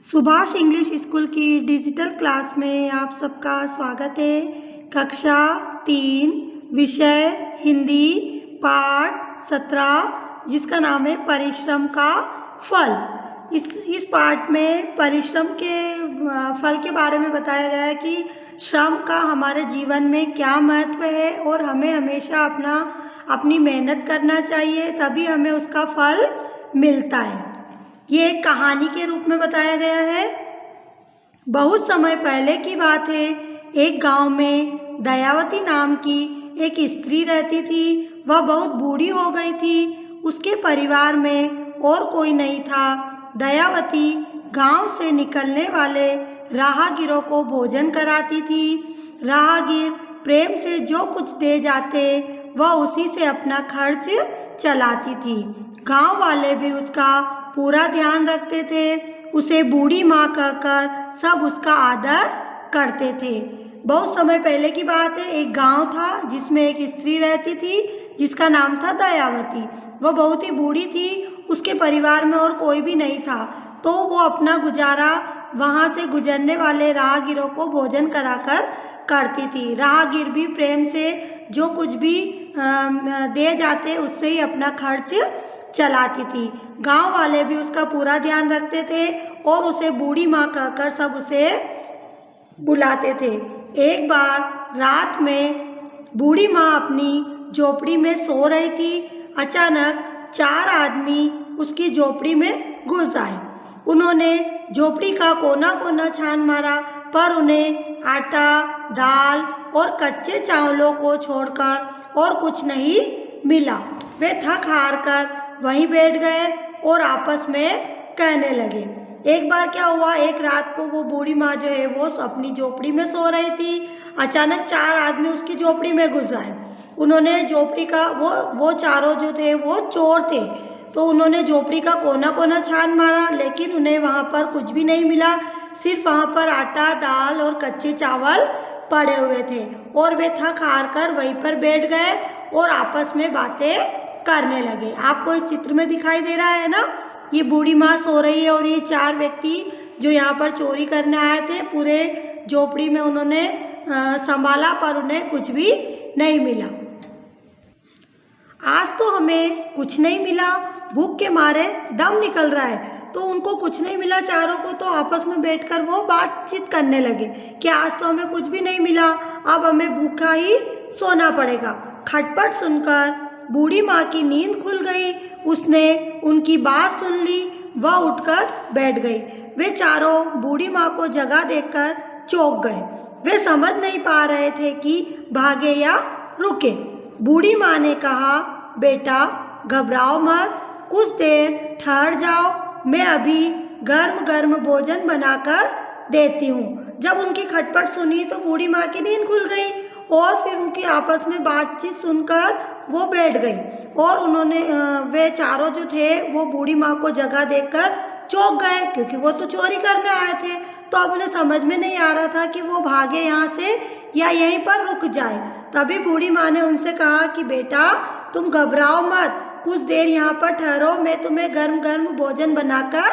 Subhash English school की digital class में आप सबका स्वागत है। कक्षा 3 विषय हिंदी पाठ 17 जिसका नाम है परिश्रम का फल। इस पाठ में परिश्रम के फल के बारे में बताया गया है कि श्रम का हमारे जीवन में क्या महत्व है और हमें हमेशा अपनी मेहनत करना चाहिए, तभी हमें उसका फल मिलता है। ये एक कहानी के रूप में बताया गया है। बहुत समय पहले की बात है। एक गांव में दयावती नाम की एक स्त्री रहती थी। वह बहुत बूढ़ी हो गई थी। उसके परिवार में और कोई नहीं था। दयावती गांव से निकलने वाले राहगीरों को भोजन कराती थी। राहगीर प्रेम से जो कुछ दे जाते वह उसी से अपना खर्च चलाती थी। गांव वाले भी उसका पूरा ध्यान रखते थे। उसे बूढ़ी माँ कहकर सब उसका आदर करते थे। बहुत समय पहले की बात है। एक गांव था जिसमें एक स्त्री रहती थी जिसका नाम था दयावती। वह बहुत ही बूढ़ी थी। उसके परिवार में और कोई भी नहीं था, तो वो अपना गुजारा वहाँ से गुजरने वाले राहगीरों को भोजन कराकर करती थी। राहगीर भी प्रेम से जो कुछ भी दे जाते उससे ही अपना खर्च चलाती थी। गांव वाले भी उसका पूरा ध्यान रखते थे और उसे बूढ़ी माँ कहकर सब उसे बुलाते थे। एक बार रात में बूढ़ी माँ अपनी झोपड़ी में सो रही थी। अचानक 4 आदमी उसकी झोपड़ी में घुस आए। उन्होंने झोपड़ी का कोना कोना छान मारा, पर उन्हें आटा, दाल और कच्चे चावलों को छोड़कर और कुछ नहीं मिला। वे थक हार कर वहीं बैठ गए और आपस में कहने लगे। एक बार क्या हुआ, एक रात को वो बूढ़ी माँ जो है वो अपनी झोपड़ी में सो रही थी। अचानक 4 आदमी उसकी झोपड़ी में घुस आए। उन्होंने झोपड़ी का वो चारों जो थे वो चोर थे, तो उन्होंने झोपड़ी का कोना कोना छान मारा, लेकिन उन्हें वहाँ पर कुछ भी नहीं मिला। सिर्फ वहाँ पर आटा, दाल और कच्चे चावल पड़े हुए थे और वे थक हार कर वहीं पर बैठ गए और आपस में बातें करने लगे। आपको इस चित्र में दिखाई दे रहा है ना, ये बूढ़ी माँ सो रही है और ये 4 व्यक्ति जो यहाँ पर चोरी करने आए थे, पूरे झोपड़ी में उन्होंने संभाला पर उन्हें कुछ भी नहीं मिला। आज तो हमें कुछ नहीं मिला, भूख के मारे दम निकल रहा है। तो उनको कुछ नहीं मिला चारों को, तो आपस में बैठकर वो बातचीत करने लगे कि आज तो हमें कुछ भी नहीं मिला, अब हमें भूखा ही सोना पड़ेगा। खटपट सुनकर बूढ़ी माँ की नींद खुल गई। उसने उनकी बात सुन ली, वह उठकर बैठ गई। वे चारों बूढ़ी माँ को जगह देखकर चौंक गए। वे समझ नहीं पा रहे थे कि भागे या रुके। बूढ़ी माँ ने कहा, बेटा घबराओ मत, कुछ देर ठहर जाओ, मैं अभी गर्म गर्म भोजन बनाकर देती हूँ। जब उनकी खटपट सुनी तो बूढ़ी माँ की नींद खुल गई और फिर उनकी आपस में बातचीत सुनकर वो बैठ गई और वे चारों जो थे वो बूढ़ी माँ को जगह देखकर चौंक गए, क्योंकि वो तो चोरी करने आए थे। तो अब उन्हें समझ में नहीं आ रहा था कि वो भागे यहाँ से या यहीं पर रुक जाए। तभी बूढ़ी माँ ने उनसे कहा कि बेटा तुम घबराओ मत, कुछ देर यहाँ पर ठहरो, मैं तुम्हें गर्म गर्म भोजन बनाकर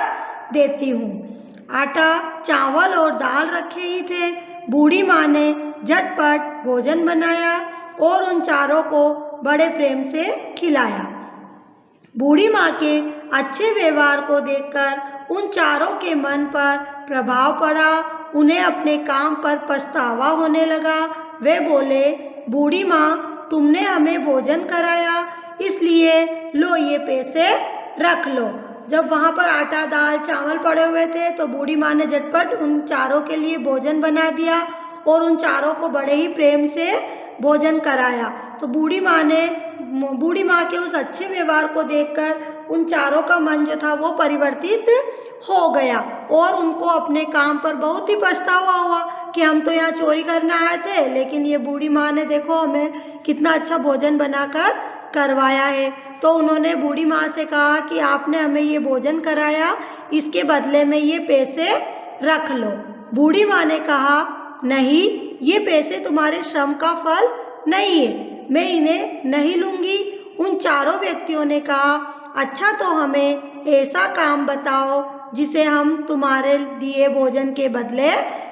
देती हूँ। आटा, चावल और दाल रखे ही थे। बूढ़ी माँ ने झटपट भोजन बनाया और उन चारों को बड़े प्रेम से खिलाया। बूढ़ी माँ के अच्छे व्यवहार को देखकर उन चारों के मन पर प्रभाव पड़ा। उन्हें अपने काम पर पछतावा होने लगा। वे बोले, बूढ़ी माँ तुमने हमें भोजन कराया, इसलिए लो ये पैसे रख लो। जब वहाँ पर आटा, दाल, चावल पड़े हुए थे तो बूढ़ी माँ ने झटपट उन चारों के लिए भोजन बना दिया और उन चारों को बड़े ही प्रेम से भोजन कराया। तो बूढ़ी माँ के उस अच्छे व्यवहार को देखकर उन चारों का मन जो था वो परिवर्तित हो गया और उनको अपने काम पर बहुत ही पछतावा हुआ कि हम तो यहाँ चोरी करने आए थे, लेकिन ये बूढ़ी माँ ने देखो हमें कितना अच्छा भोजन बनाकर करवाया है। तो उन्होंने बूढ़ी माँ से कहा कि आपने हमें ये भोजन कराया, इसके बदले में ये पैसे रख लो। बूढ़ी माँ ने कहा, नहीं, ये पैसे तुम्हारे श्रम का फल नहीं है, मैं इन्हें नहीं लूँगी। उन चारों व्यक्तियों ने कहा, अच्छा तो हमें ऐसा काम बताओ जिसे हम तुम्हारे दिए भोजन के बदले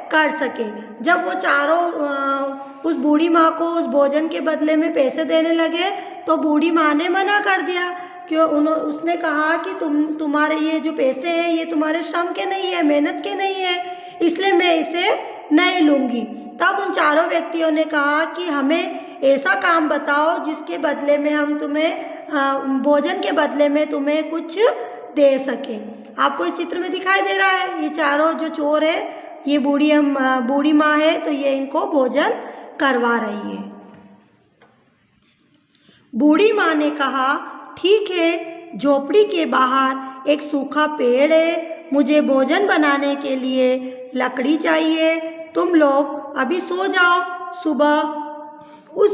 कर सके। जब वो चारों उस बूढ़ी माँ को उस भोजन के बदले में पैसे देने लगे तो बूढ़ी माँ ने मना कर दिया। क्यों? उसने कहा कि तुम्हारे ये जो पैसे हैं ये तुम्हारे श्रम के नहीं है, मेहनत के नहीं है, इसलिए मैं इसे नहीं लूँगी। तब उन चारों व्यक्तियों ने कहा कि हमें ऐसा काम बताओ जिसके बदले में हम तुम्हें भोजन के बदले में तुम्हें कुछ दे सके। आपको इस चित्र में दिखाई दे रहा है, ये चारों जो चोर है, ये बूढ़ी माँ है, तो ये इनको भोजन करवा रही है। बूढ़ी माँ ने कहा, ठीक है, झोपड़ी के बाहर एक सूखा पेड़ है, मुझे भोजन बनाने के लिए लकड़ी चाहिए, तुम लोग अभी सो जाओ, सुबह उस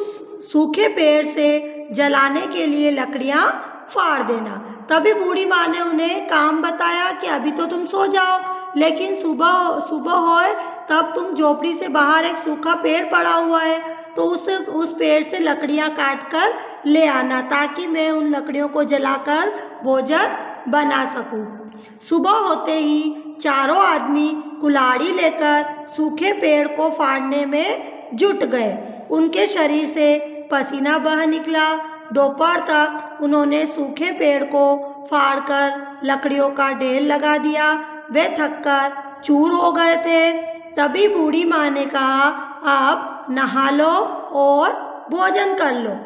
सूखे पेड़ से जलाने के लिए लकड़ियाँ फाड़ देना। तभी बूढ़ी माँ ने उन्हें काम बताया कि अभी तो तुम सो जाओ, लेकिन सुबह होए तब तुम झोपड़ी से बाहर एक सूखा पेड़ पड़ा हुआ है, तो उस पेड़ से लकड़ियाँ काट कर ले आना, ताकि मैं उन लकड़ियों को जलाकर भोजन बना सकूं। सुबह होते ही चारों आदमी कुल्हाड़ी लेकर सूखे पेड़ को फाड़ने में जुट गए। उनके शरीर से पसीना बह निकला। दोपहर तक उन्होंने सूखे पेड़ को फाड़कर लकड़ियों का ढेर लगा दिया। वे थककर चूर हो गए थे। तभी बूढ़ी माँ ने कहा, अब नहा लो और भोजन कर लो।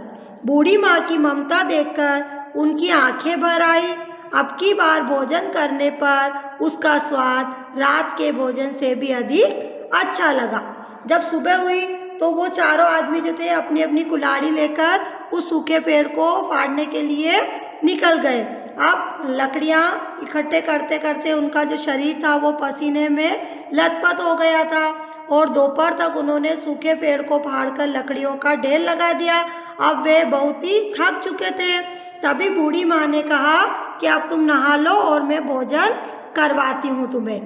बूढ़ी माँ की ममता देखकर उनकी आंखें भर आई। अब की बार भोजन करने पर उसका स्वाद रात के भोजन से भी अधिक अच्छा लगा। जब सुबह हुई तो वो चारों आदमी जो थे अपनी अपनी कुल्हाड़ी लेकर उस सूखे पेड़ को फाड़ने के लिए निकल गए। अब लकड़ियाँ इकट्ठे करते करते उनका जो शरीर था वो पसीने में लथपथ हो गया था और दोपहर तक उन्होंने सूखे पेड़ को फाड़कर लकड़ियों का ढेर लगा दिया। अब वे बहुत ही थक चुके थे। तभी बूढ़ी माँ ने कहा कि अब तुम नहा लो और मैं भोजन करवाती हूँ तुम्हें।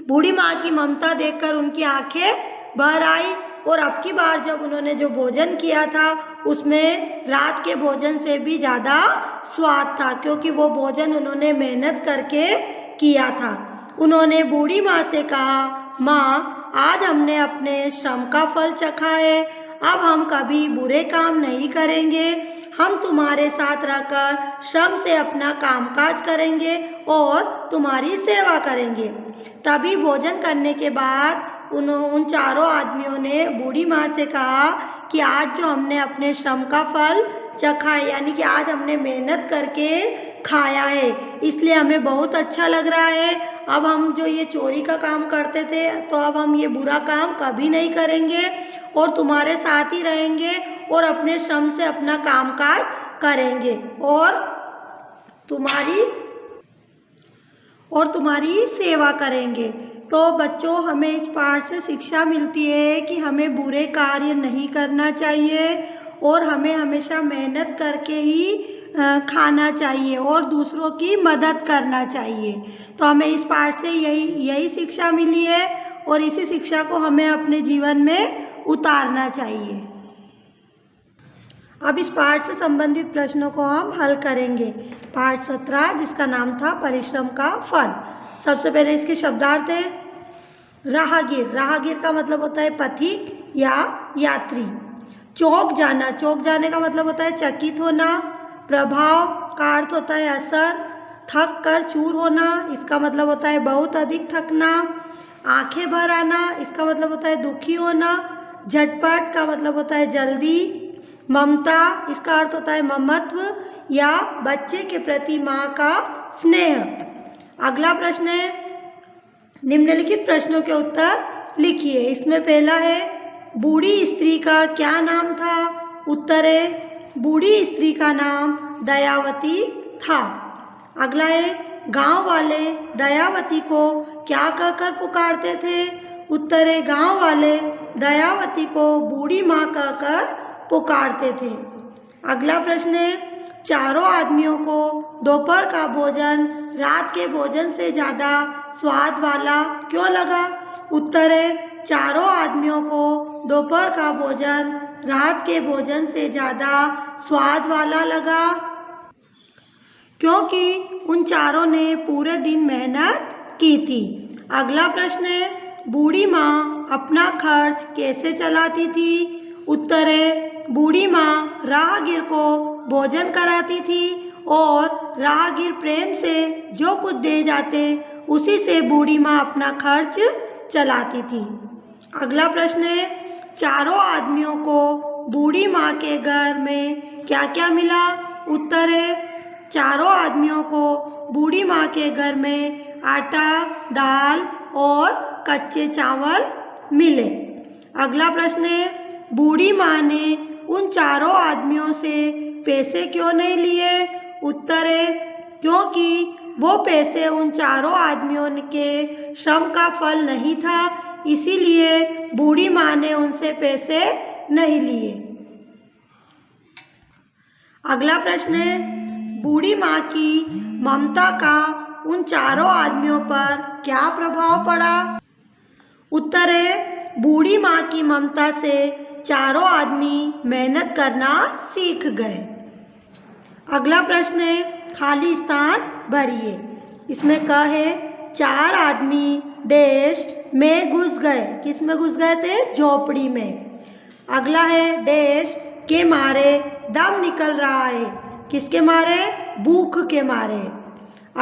बूढ़ी माँ की ममता देखकर उनकी आंखें भर आई और अब की बार जब उन्होंने जो भोजन किया था उसमें रात के भोजन से भी ज़्यादा स्वाद था, क्योंकि वो भोजन उन्होंने मेहनत करके किया था। उन्होंने बूढ़ी माँ से कहा, माँ, आज हमने अपने श्रम का फल चखा है, अब हम कभी बुरे काम नहीं करेंगे। हम तुम्हारे साथ रहकर श्रम से अपना कामकाज करेंगे और तुम्हारी सेवा करेंगे। तभी भोजन करने के बाद उन चारों आदमियों ने बूढ़ी माँ से कहा कि आज जो हमने अपने श्रम का फल चखा है, यानी कि आज हमने मेहनत करके खाया है, इसलिए हमें बहुत अच्छा लग रहा है। अब हम जो ये चोरी का काम करते थे तो अब हम ये बुरा काम कभी नहीं करेंगे और तुम्हारे साथ ही रहेंगे और अपने श्रम से अपना कामकाज करेंगे और तुम्हारी सेवा करेंगे। तो बच्चों, हमें इस पाठ से शिक्षा मिलती है कि हमें बुरे कार्य नहीं करना चाहिए और हमें हमेशा मेहनत करके ही खाना चाहिए और दूसरों की मदद करना चाहिए। तो हमें इस पाठ से यही शिक्षा मिली है और इसी शिक्षा को हमें अपने जीवन में उतारना चाहिए। अब इस पाठ से संबंधित प्रश्नों को हम हल करेंगे। पाठ 17 जिसका नाम था परिश्रम का फल। सबसे पहले इसके शब्दार्थ है राहगीर। राहगीर का मतलब होता है पथिक या यात्री। चौंक जाना, चौंक जाने का मतलब होता है चकित होना। प्रभाव का अर्थ होता है असर। थक कर चूर होना, इसका मतलब होता है बहुत अधिक थकना। आंखें भर आना, इसका मतलब होता है दुखी होना। झटपट का मतलब होता है जल्दी। ममता, इसका अर्थ होता है ममत्व या बच्चे के प्रति माँ का स्नेह। अगला प्रश्न है, निम्नलिखित प्रश्नों के उत्तर लिखिए। इसमें पहला है, बूढ़ी स्त्री का क्या नाम था? उत्तर है, बूढ़ी स्त्री का नाम दयावती था। अगला है, गांव वाले दयावती को क्या कहकर पुकारते थे? उत्तर है, गांव वाले दयावती को बूढ़ी माँ कहकर पुकारते थे। अगला प्रश्न है, चारों आदमियों को दोपहर का भोजन रात के भोजन से ज़्यादा स्वाद वाला क्यों लगा? उत्तर है, चारों आदमियों को दोपहर का भोजन रात के भोजन से ज़्यादा स्वाद वाला लगा क्योंकि उन चारों ने पूरे दिन मेहनत की थी। अगला प्रश्न है, बूढ़ी माँ अपना खर्च कैसे चलाती थी? उत्तर है, बूढ़ी माँ राहगीर को भोजन कराती थी और राहगीर प्रेम से जो कुछ दे जाते उसी से बूढ़ी माँ अपना खर्च चलाती थी। अगला प्रश्न है, चारों आदमियों को बूढ़ी माँ के घर में क्या क्या मिला? उत्तर है, चारों आदमियों को बूढ़ी माँ के घर में आटा, दाल और कच्चे चावल मिले। अगला प्रश्न है, बूढ़ी माँ ने उन चारों आदमियों से पैसे क्यों नहीं लिए? उत्तर है, क्योंकि वो पैसे उन चारों आदमियों के श्रम का फल नहीं था, इसीलिए बूढ़ी माँ ने उनसे पैसे नहीं लिए। अगला प्रश्न है, बूढ़ी माँ की ममता का उन चारों आदमियों पर क्या प्रभाव पड़ा? उत्तर है, बूढ़ी माँ की ममता से चारों आदमी मेहनत करना सीख गए। अगला प्रश्न है, खाली स्थान भरिए। इसमें क है, चार आदमी डैश में घुस गए। किस में घुस गए थे? झोपड़ी में। अगला है, डैश के मारे दम निकल रहा है। किसके मारे? भूख के मारे।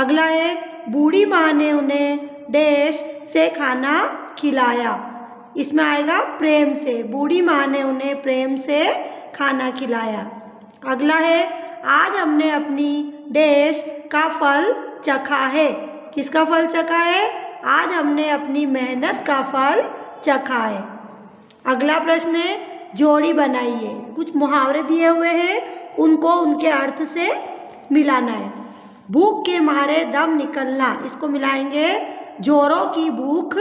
अगला है, बूढ़ी माँ ने उन्हें डैश से खाना खिलाया। इसमें आएगा प्रेम से। बूढ़ी माँ ने उन्हें प्रेम से खाना खिलाया। अगला है, आज हमने अपनी डैश का फल चखा है। किसका फल चखा है? आज हमने अपनी मेहनत का फल चखा है। अगला प्रश्न है, जोड़ी बनाइए। कुछ मुहावरे दिए हुए हैं, उनको उनके अर्थ से मिलाना है। भूख के मारे दम निकलना, इसको मिलाएंगे जोरों की भूख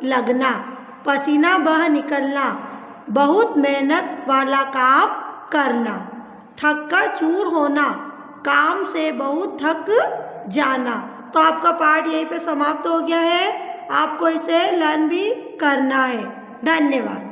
लगना। पसीना बह निकलना, बहुत मेहनत वाला काम करना। थक कर चूर होना, काम से बहुत थक जाना। तो आपका पाठ यहीं पे समाप्त हो गया है। आपको इसे लर्न भी करना है। धन्यवाद।